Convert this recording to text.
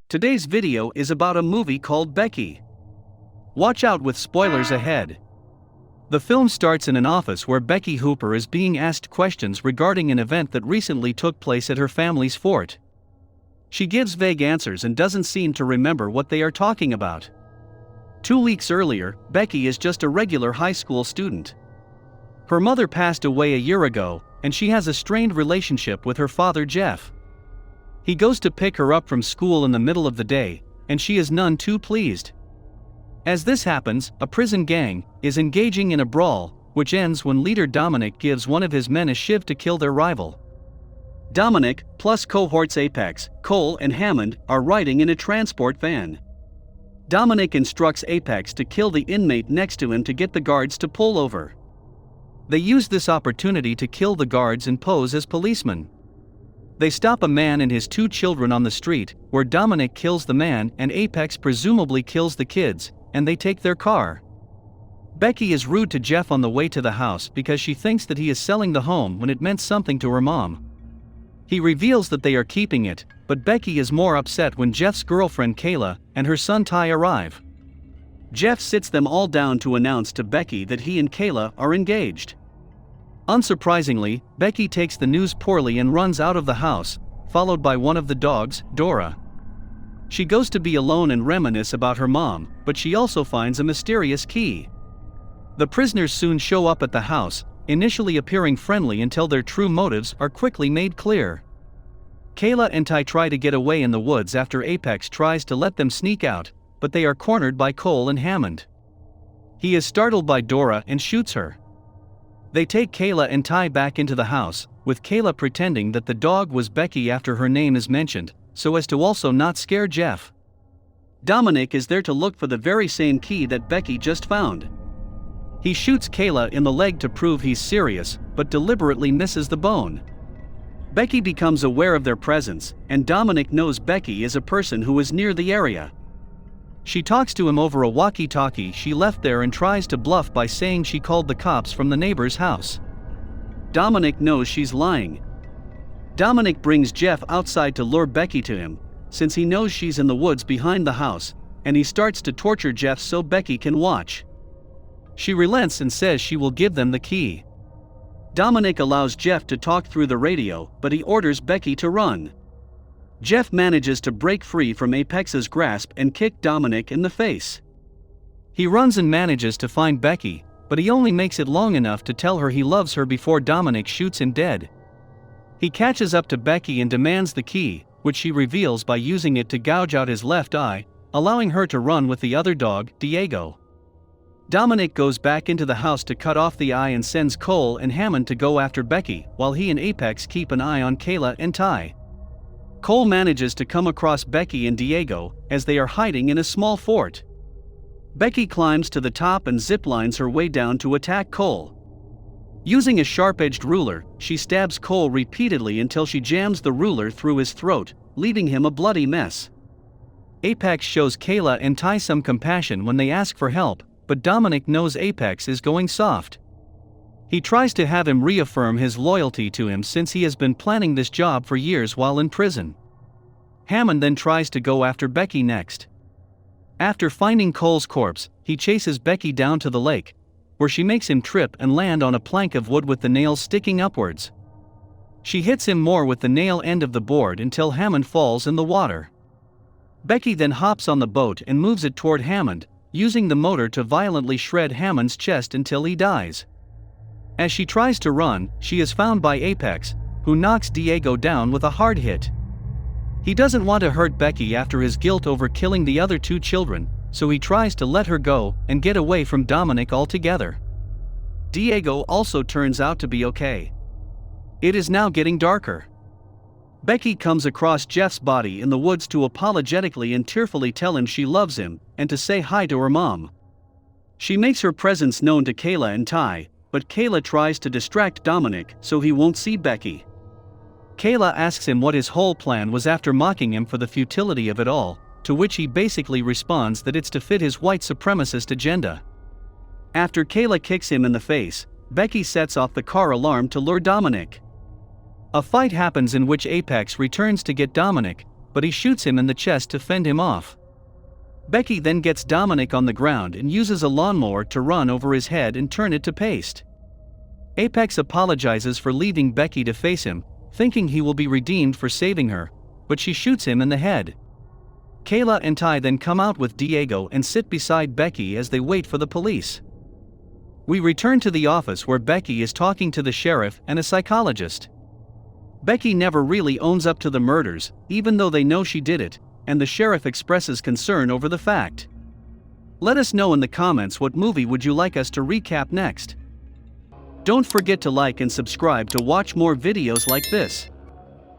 Today's video is about a movie called Becky. Watch out with spoilers ahead. The film starts in an office where Becky Hooper is being asked questions regarding an event that recently took place at her family's fort. She gives vague answers and doesn't seem to remember what they are talking about. 2 weeks earlier, Becky is just a regular high school student. Her mother passed away a year ago, and she has a strained relationship with her father Jeff. He goes to pick her up from school in the middle of the day, and she is none too pleased. As this happens, a prison gang is engaging in a brawl, which ends when leader Dominic gives one of his men a shiv to kill their rival. Dominic, plus cohorts Apex, Cole and Hammond, are riding in a transport van. Dominic instructs Apex to kill the inmate next to him to get the guards to pull over. They use this opportunity to kill the guards and pose as policemen. They stop a man and his 2 children on the street, where Dominic kills the man and Apex presumably kills the kids, and they take their car. Becky is rude to Jeff on the way to the house because she thinks that he is selling the home when it meant something to her mom. He reveals that they are keeping it, but Becky is more upset when Jeff's girlfriend Kayla and her son Ty arrive. Jeff sits them all down to announce to Becky that he and Kayla are engaged. Unsurprisingly, Becky takes the news poorly and runs out of the house, followed by one of the dogs, Dora. She goes to be alone and reminisce about her mom, but she also finds a mysterious key. The prisoners soon show up at the house, initially appearing friendly until their true motives are quickly made clear. Kayla and Ty try to get away in the woods after Apex tries to let them sneak out, but they are cornered by Cole and Hammond. He is startled by Dora and shoots her. They take Kayla and Ty back into the house, with Kayla pretending that the dog was Becky after her name is mentioned, so as to also not scare Jeff. Dominic is there to look for the very same key that Becky just found. He shoots Kayla in the leg to prove he's serious, but deliberately misses the bone. Becky becomes aware of their presence, and Dominic knows Becky is a person who is near the area. She talks to him over a walkie-talkie she left there and tries to bluff by saying she called the cops from the neighbor's house. Dominic knows she's lying. Dominic brings Jeff outside to lure Becky to him, since he knows she's in the woods behind the house, and he starts to torture Jeff so Becky can watch. She relents and says she will give them the key. Dominic allows Jeff to talk through the radio, but he orders Becky to run. Jeff manages to break free from Apex's grasp and kick Dominic in the face. He runs and manages to find Becky, but he only makes it long enough to tell her he loves her before Dominic shoots him dead. He catches up to Becky and demands the key, which she reveals by using it to gouge out his left eye, allowing her to run with the other dog, Diego. Dominic goes back into the house to cut off the eye and sends Cole and Hammond to go after Becky, while he and Apex keep an eye on Kayla and Ty. Cole manages to come across Becky and Diego, as they are hiding in a small fort. Becky climbs to the top and ziplines her way down to attack Cole. Using a sharp-edged ruler, she stabs Cole repeatedly until she jams the ruler through his throat, leaving him a bloody mess. Apex shows Kayla and Ty some compassion when they ask for help, but Dominic knows Apex is going soft. He tries to have him reaffirm his loyalty to him since he has been planning this job for years while in prison. Hammond then tries to go after Becky next. After finding Cole's corpse, he chases Becky down to the lake, where she makes him trip and land on a plank of wood with the nails sticking upwards. She hits him more with the nail end of the board until Hammond falls in the water. Becky then hops on the boat and moves it toward Hammond, using the motor to violently shred Hammond's chest until he dies. As she tries to run, she is found by Apex, who knocks Diego down with a hard hit. He doesn't want to hurt Becky after his guilt over killing the other 2 children, so he tries to let her go and get away from Dominic altogether. Diego also turns out to be okay. It is now getting darker. Becky comes across Jeff's body in the woods to apologetically and tearfully tell him she loves him and to say hi to her mom. She makes her presence known to Kayla and Ty, but Kayla tries to distract Dominic so he won't see Becky. Kayla asks him what his whole plan was after mocking him for the futility of it all, to which he basically responds that it's to fit his white supremacist agenda. After Kayla kicks him in the face, Becky sets off the car alarm to lure Dominic. A fight happens in which Apex returns to get Dominic, but he shoots him in the chest to fend him off. Becky then gets Dominic on the ground and uses a lawnmower to run over his head and turn it to paste. Apex apologizes for leaving Becky to face him, thinking he will be redeemed for saving her, but she shoots him in the head. Kayla and Ty then come out with Diego and sit beside Becky as they wait for the police. We return to the office where Becky is talking to the sheriff and a psychologist. Becky never really owns up to the murders, even though they know she did it, and the sheriff expresses concern over the fact. Let us know in the comments what movie would you like us to recap next. Don't forget to like and subscribe to watch more videos like this.